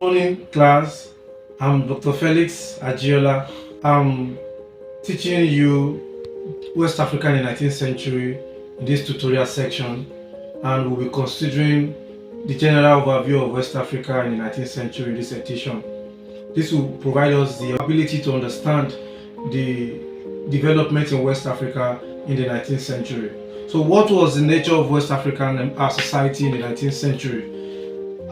Morning class. I'm Dr. Felix Agiola. I'm teaching you West Africa in the 19th century in this tutorial section, and we'll be considering the general overview of West Africa in the 19th century in this edition. This will provide us the ability to understand the development in West Africa in the 19th century. So what was the nature of West African society in the 19th century?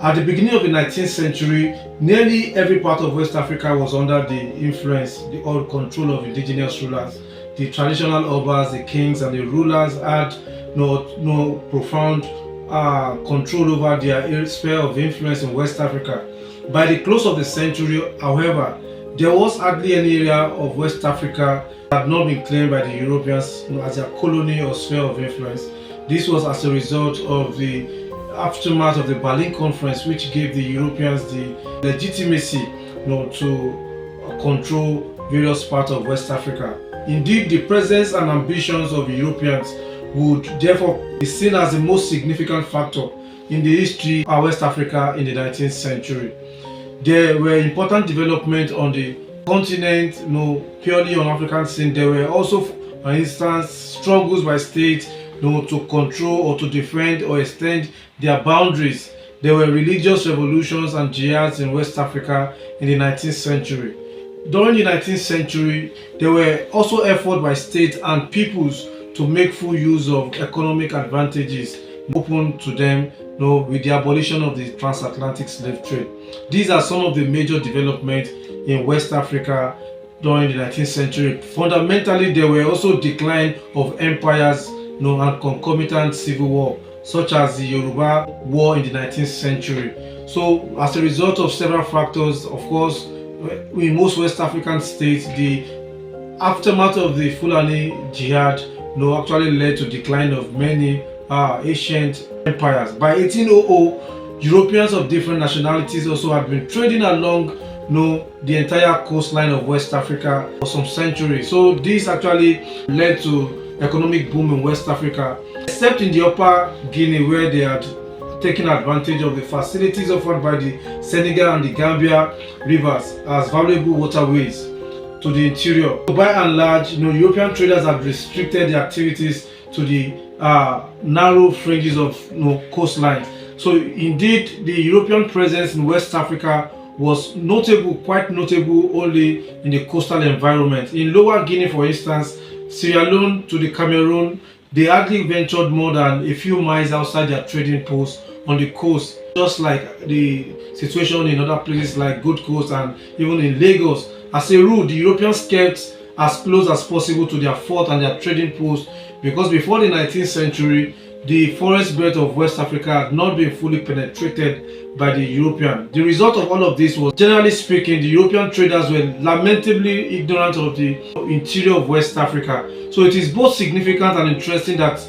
At the beginning of the 19th century, nearly every part of West Africa was under the influence or control of indigenous rulers. The traditional obas, the kings and the rulers had no profound control over their sphere of influence in West Africa. By the close of the century, however, there was hardly any area of West Africa that had not been claimed by the Europeans as their colony or sphere of influence. This was as a result of the aftermath of the Berlin Conference, which gave the Europeans the legitimacy to control various parts of West Africa. Indeed, the presence and ambitions of Europeans would therefore be seen as the most significant factor in the history of West Africa in the 19th century. There were important developments on the continent, purely on African scene. There were also, for instance, struggles by states to control or to defend or extend their boundaries. There were religious revolutions and jihads in West Africa in the 19th century. During the 19th century, there were also efforts by states and peoples to make full use of economic advantages open to them with the abolition of the transatlantic slave trade. These are some of the major developments in West Africa during the 19th century. Fundamentally, there were also decline of empires and concomitant civil war, such as the Yoruba War in the 19th century. So, as a result of several factors, of course, in most West African states, the aftermath of the Fulani Jihad actually led to decline of many ancient empires. By 1800, Europeans of different nationalities also had been trading along the entire coastline of West Africa for some centuries. So this actually led to economic boom in West Africa, except in the Upper Guinea, where they had taken advantage of the facilities offered by the Senegal and the Gambia rivers as valuable waterways to the interior. So by and large, European traders had restricted their activities to the narrow fringes of coastline. So indeed, the European presence in West Africa was quite notable only in the coastal environment. In Lower Guinea, for instance, Sierra Leone to the Cameroon, they hardly ventured more than a few miles outside their trading posts on the coast, just like the situation in other places like Gold Coast and even in Lagos. As a rule, the Europeans kept as close as possible to their fort and their trading posts, because before the 19th century, the forest belt of West Africa had not been fully penetrated by the European. The result of all of this was, generally speaking, the European traders were lamentably ignorant of the interior of West Africa. So it is both significant and interesting that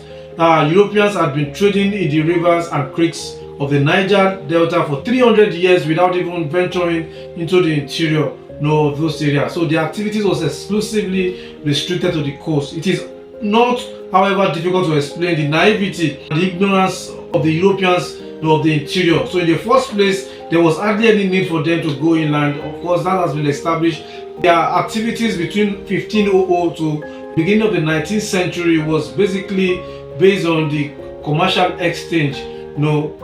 Europeans had been trading in the rivers and creeks of the Niger Delta for 300 years without even venturing into the interior of those areas. So the activities was exclusively restricted to the coast. It is not, however, difficult to explain the naivety and the ignorance of the Europeans of the interior. So in the first place, there was hardly any need for them to go inland. Of course, that has been established. Their activities between 1500 to beginning of the 19th century was basically based on the commercial exchange,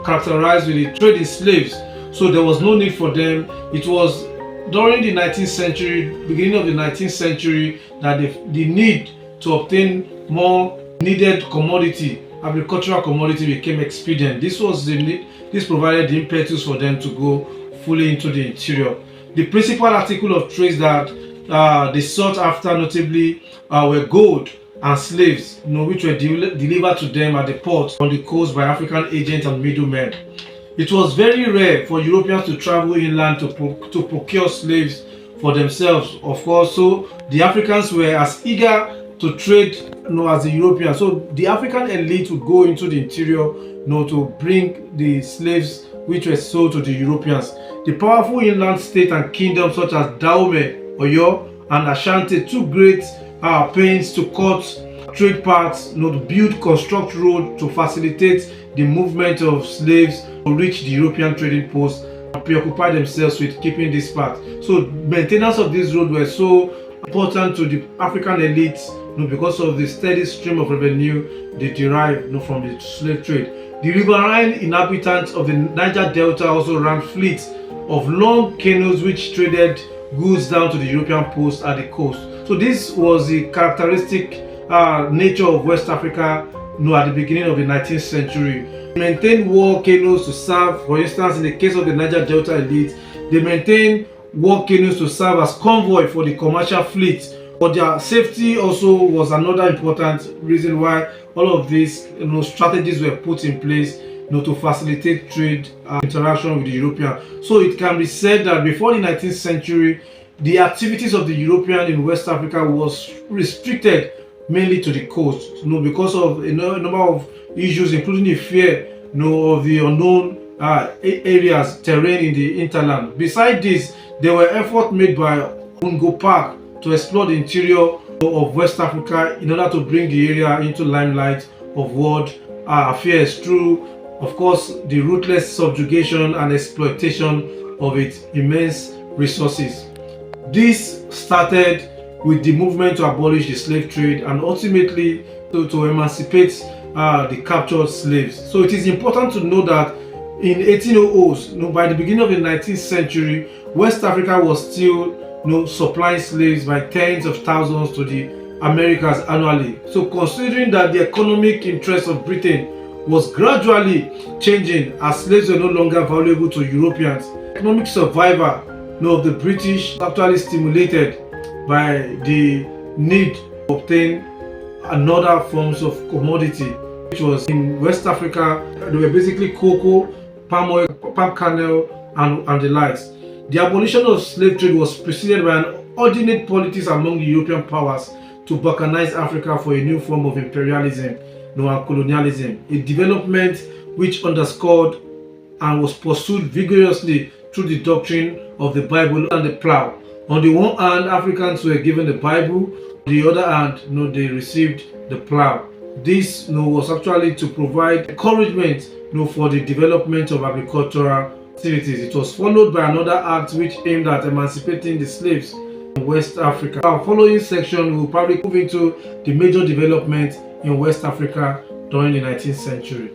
characterized with the trade in slaves. So there was no need for them. It was during the 19th century, beginning of the 19th century, that the need to obtain more needed commodity, agricultural commodity, became expedient. This provided the impetus for them to go fully into the interior. The principal article of trade that they sought after notably were gold and slaves, which were delivered to them at the port on the coast by African agents and middlemen. It was very rare for Europeans to travel inland to procure slaves for themselves, of course. So the Africans were as eager to trade as the Europeans. So the African elite would go into the interior to bring the slaves which were sold to the Europeans. The powerful inland states and kingdoms such as Dahomey, Oyo, and Ashanti took great pains to cut trade paths, to build, construct roads to facilitate the movement of slaves to reach the European trading posts preoccupy themselves with keeping this path. So maintenance of this road were so important to the African elites, because of the steady stream of revenue they derive, from the slave trade. The riverine inhabitants of the Niger Delta also ran fleets of long canoes which traded goods down to the European post at the coast. So this was the characteristic nature of West Africa, at the beginning of the 19th century. They maintained war canoes to serve, for instance, in the case of the Niger Delta elite, they maintained war canoes to serve as convoy for the commercial fleet. But their safety also was another important reason why all of these strategies were put in place to facilitate trade interaction with the European. So it can be said that before the 19th century, the activities of the European in West Africa was restricted mainly to the coast, because of a number of issues, including the fear of the unknown areas, terrain in the hinterland. Besides this, there were efforts made by Ungo Park to explore the interior of West Africa in order to bring the area into limelight of world affairs through, of course, the ruthless subjugation and exploitation of its immense resources. This started with the movement to abolish the slave trade and ultimately to emancipate the captured slaves. So it is important to know that in 1800s, by the beginning of the 19th century, West Africa was still supplying slaves by tens of thousands to the Americas annually. So considering that the economic interest of Britain was gradually changing as slaves were no longer valuable to Europeans, economic survival of the British actually stimulated by the need to obtain another forms of commodity, which was in West Africa. They were basically cocoa, palm oil, palm kernel, and the likes. The abolition of slave trade was preceded by an ordinate politics among the European powers to balkanize Africa for a new form of imperialism and colonialism, a development which underscored and was pursued vigorously through the doctrine of the Bible and the plow. On the one hand, Africans were given the Bible. On the other hand, they received the plow. This was actually to provide encouragement for the development of agricultural activities. It was followed by another act which aimed at emancipating the slaves in West Africa. Our following section will probably move into the major development in West Africa during the 19th century.